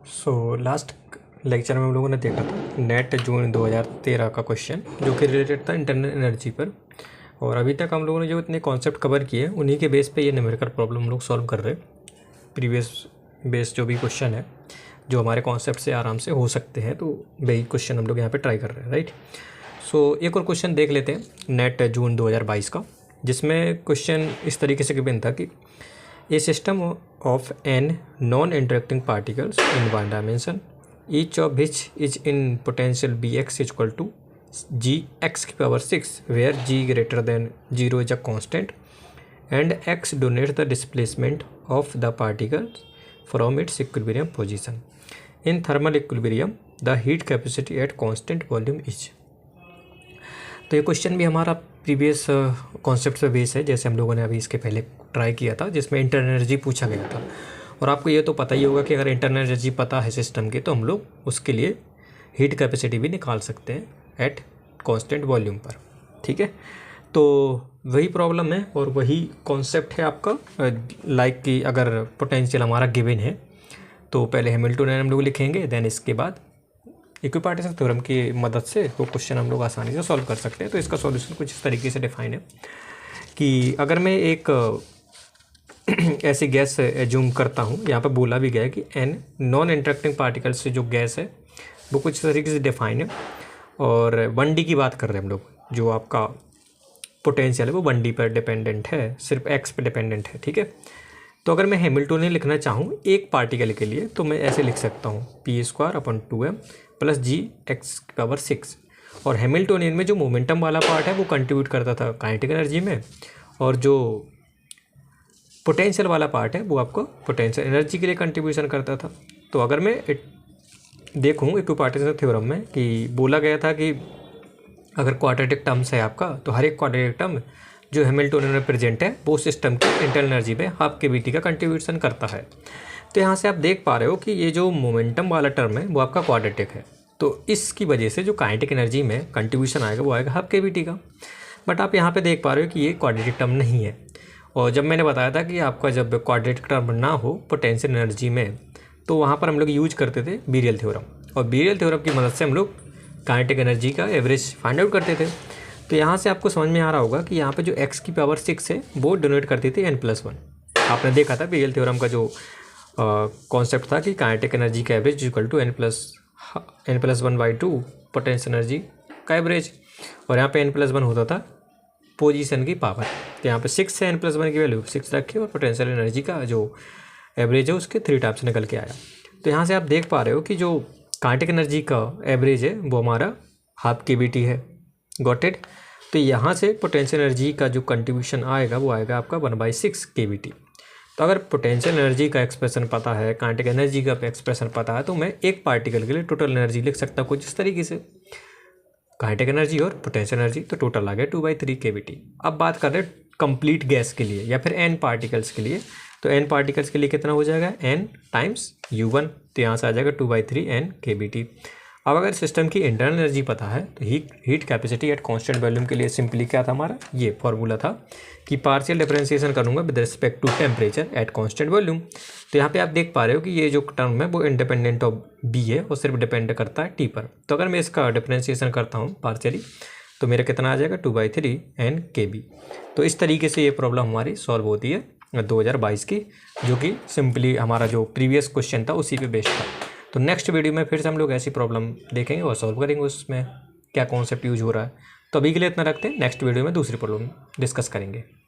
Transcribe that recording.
Last lecture में हम लोगों ने देखा था नेट जून 2013 का क्वेश्चन जो कि रिलेटेड था इंटरनल एनर्जी पर। और अभी तक हम लोगों ने जो इतने कॉन्सेप्ट कवर किए उन्हीं के बेस पे ये न्यूमेरिकल प्रॉब्लम हम लोग सॉल्व कर रहे हैं। प्रीवियस बेस जो भी क्वेश्चन है जो हमारे कॉन्सेप्ट से आराम से हो सकते हैं, तो वही क्वेश्चन हम लोग यहाँ पे ट्राई कर रहे हैं, राइट। एक और क्वेश्चन देख लेते हैं नेट जून 2022 का, जिसमें क्वेश्चन इस तरीके से गिवन था कि ए system of n non-interacting particles in one dimension, each of which is in potential Bx is equal to gx की power 6, where g greater than 0 is a constant and x denotes the displacement of the particles from its equilibrium position. In thermal equilibrium, the heat capacity at constant volume is। तो ये question भी हमारा previous concept पे base है, जैसे हम लोगों ने अभी इसके पहले ट्राई किया था, जिसमें इंटरनल एनर्जी पूछा गया था। और आपको ये तो पता ही होगा कि अगर इंटरनल एनर्जी पता है सिस्टम की, तो हम लोग उसके लिए हीट कैपेसिटी भी निकाल सकते हैं एट कांस्टेंट वॉल्यूम पर, ठीक है। तो वही प्रॉब्लम है और वही कॉन्सेप्ट है आपका। लाइक कि अगर पोटेंशियल हमारा गिवन है तो पहले हैमिल्टनियन हम लोग लिखेंगे, देन इसके बाद इक्विपार्टीशन थ्योरम की मदद से वो क्वेश्चन हम लोग आसानी से सॉल्व कर सकते हैं। तो इसका सॉल्यूशन कुछ इस तरीके से डिफाइन है कि अगर मैं एक ऐसी गैस एज्यूम करता हूँ, यहाँ पे बोला भी गया है कि एन नॉन इंटरेक्टिंग पार्टिकल्स से जो गैस है वो कुछ इस तरीके से डिफाइन है। और 1D की बात कर रहे हैं हम लोग, जो आपका पोटेंशियल है वो 1D पर डिपेंडेंट है, सिर्फ एक्स पे डिपेंडेंट है, ठीक है। तो अगर मैं हैमिल्टनियन लिखना चाहूँ एक पार्टिकल के लिए, तो मैं ऐसे लिख सकता हूँ p² / 2m + gx⁻⁶। और हैमिल्टनियन में जो मोमेंटम वाला पार्ट है वो कंट्रीब्यूट करता था काइनेटिक एनर्जी में, और जो पोटेंशियल वाला पार्ट है वो आपको पोटेंशियल एनर्जी के लिए कंट्रीब्यूशन करता था। तो अगर मैं देखूँ इक्विपार्टीशन थ्योरम में कि बोला गया था कि अगर क्वाड्रेटिक टर्म्स है आपका, तो हर एक क्वाड्रेटिक टर्म जो हैमिल्टनियन में प्रेजेंट है वो सिस्टम की इंटरनल एनर्जी में हाफ kBT का कंट्रीब्यूशन करता है। तो यहाँ से आप देख पा रहे हो कि ये जो मोमेंटम वाला टर्म है वो आपका क्वाड्रेटिक है, तो इसकी वजह से जो काइनेटिक एनर्जी में कंट्रीब्यूशन आएगा वो आएगा हाफ kBT का। बट आप यहाँ पे देख पा रहे हो कि ये क्वाड्रेटिक टर्म नहीं है। और जब मैंने बताया था कि आपका जब क्वाड्रेटिक टर्म ना हो पोटेंशियल एनर्जी में, तो वहाँ पर हम लोग यूज करते थे बीरियल थ्योरम, और बीरियल थ्योरम की मदद से हम लोग काइनेटिक एनर्जी का एवरेज फाइंड आउट करते थे। तो यहाँ से आपको समझ में आ रहा होगा कि यहाँ पे जो x⁻⁶ है वो डोनेट करती थी n+1। आपने देखा था बीरियल थ्योरम का जो कॉन्सेप्ट था कि काइनेटिक एनर्जी का average equal to n+1/2 potential energy का एवरेज, और यहाँ पे n+1 होता था पोजीशन की पावर। तो यहाँ पे 6 है, n+1 की वैल्यू 6 रखी और पोटेंशियल एनर्जी का जो एवरेज है उसके 3 टाइम्स निकल के आया। तो यहाँ से आप देख पा रहे हो कि जो काइनेटिक एनर्जी का एवरेज है वो हमारा हाफ kBT है, गॉट इट। तो यहाँ से पोटेंशियल एनर्जी का जो कंट्रीब्यूशन आएगा वो आएगा आपका 1/6 kBT। तो अगर पोटेंशियल एनर्जी का एक्सप्रेशन पता है, काइनेटिक एनर्जी का एक्सप्रेशन पता है, तो मैं एक पार्टिकल के लिए टोटल एनर्जी लिख सकता हूँ कुछ इस तरीके से, काइनेटिक एनर्जी और पोटेंशियल एनर्जी, तो टोटल आ गया 2/3 kBT। अब बात कर रहे हैं कंप्लीट गैस के लिए या फिर n पार्टिकल्स के लिए, तो n पार्टिकल्स के लिए कितना हो जाएगा n × U1, तो यहाँ से आ जाएगा 2/3 n kBT। अब अगर सिस्टम की इंटरनल एनर्जी पता है तो heat capacity eight constant volume के लिए सिंपली क्या था हमारा, ये फॉर्मूला था कि पार्शियल डिफरेंशिएशन करूँगा with respect to temperature at constant volume. तो यहाँ पे आप देख पा रहे हो कि ये जो टर्म है वो इंडिपेंडेंट ऑफ बी है और सिर्फ डिपेंड करता है टी पर। तो अगर मैं इसका डिफरेंशिएशन करता हूँ पार्शियली, तो मेरा कितना आ जाएगा 2/3 n kB। तो इस तरीके से ये प्रॉब्लम हमारी सॉल्व होती है 2022 की, जो कि सिंपली हमारा जो प्रीवियस क्वेश्चन था उसी पे बेस्ड था। तो नेक्स्ट वीडियो में फिर से हम लोग ऐसी प्रॉब्लम देखेंगे और सॉल्व करेंगे उसमें क्या कॉन्सेप्ट यूज हो रहा है। तो अभी के लिए इतना रखते हैं, नेक्स्ट वीडियो में दूसरी प्रॉब्लम डिस्कस करेंगे।